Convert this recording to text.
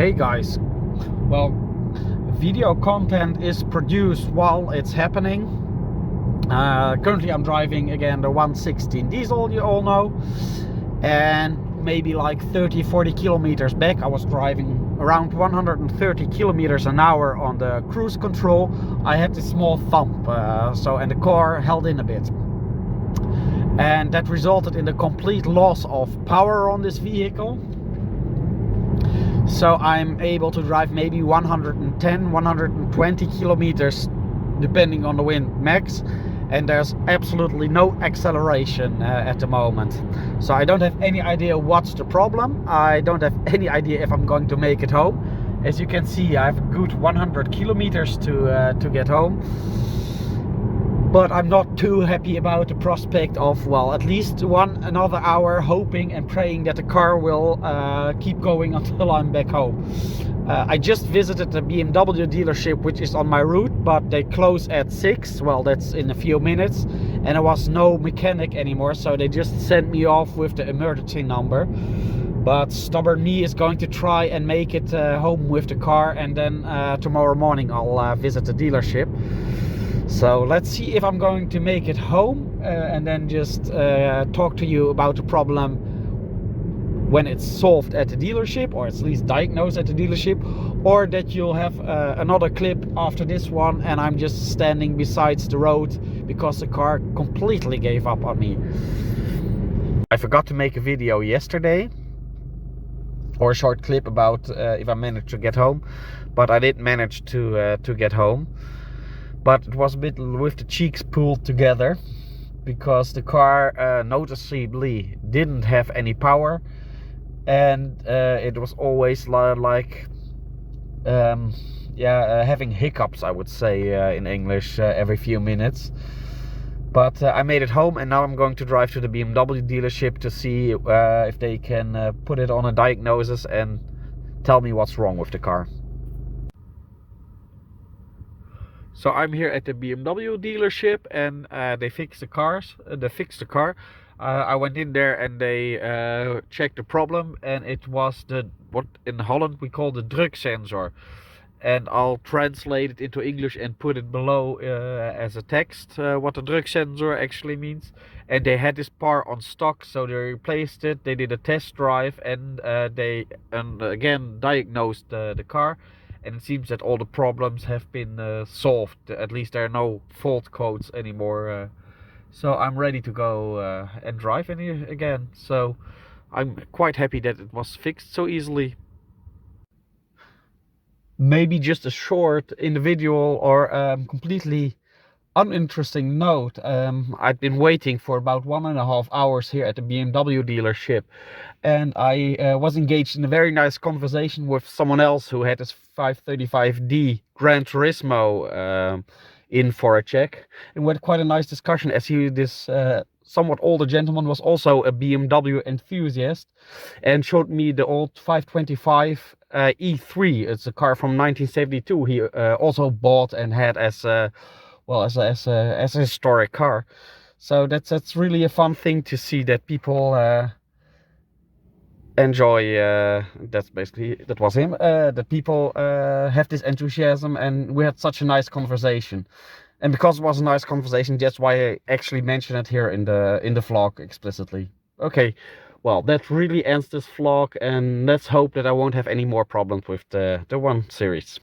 Hey guys, well, video content is produced while it's happening. Currently I'm driving again the 116 diesel, you all know, and maybe like 30-40 kilometers back I was driving around 130 kilometers an hour on the cruise control. I had this small thump, and the car held in a bit, and that resulted in the complete loss of power on this vehicle. So I'm able to drive maybe 110-120 kilometers depending on the wind max, and there's absolutely no acceleration at the moment. So I don't have any idea what's the problem. I don't have any idea if I'm going to make it home. As you can see, I have a good 100 kilometers to get home. But I'm not too happy about the prospect of, well, at least another hour, hoping and praying that the car will keep going until I'm back home. I just visited the BMW dealership, which is on my route, but they close at 6. Well, that's in a few minutes, and there was no mechanic anymore, so they just sent me off with the emergency number. But stubborn me is going to try and make it home with the car, and then tomorrow morning I'll visit the dealership. So let's see if I'm going to make it home and then just talk to you about the problem when it's solved at the dealership, or at least diagnosed at the dealership, or that you'll have another clip after this one and I'm just standing beside the road because the car completely gave up on me. I forgot to make a video yesterday, or a short clip about if I managed to get home, but I did manage to get home. But it was a bit with the cheeks pulled together, because the car noticeably didn't have any power, and it was always having hiccups, I would say in English, every few minutes. But I made it home, and now I'm going to drive to the BMW dealership to see if they can put it on a diagnosis and tell me what's wrong with the car. So I'm here at the BMW dealership, and they fixed the car. I went in there and they checked the problem, and it was what in Holland we call the druk sensor. And I'll translate it into English and put it below as a text what the druk sensor actually means. And they had this part on stock, so they replaced it. They did a test drive, and they again diagnosed the car. And it seems that all the problems have been solved. At least there are no fault codes anymore. So I'm ready to go and drive again. So I'm quite happy that it was fixed so easily. Maybe just a short individual or completely uninteresting note. I've been waiting for about 1.5 hours here at the BMW dealership, and I was engaged in a very nice conversation with someone else who had his 535D Gran Turismo in for a check, and we had quite a nice discussion, as this somewhat older gentleman was also a BMW enthusiast and showed me the old 525 E3. It's a car from 1972 he also bought and had as a historic car. So that's really a fun thing to see, that people enjoy. That was him. That people have this enthusiasm, and we had such a nice conversation. And because it was a nice conversation, that's why I actually mentioned it here in the vlog explicitly. Okay, well, that really ends this vlog, and let's hope that I won't have any more problems with the 1 Series.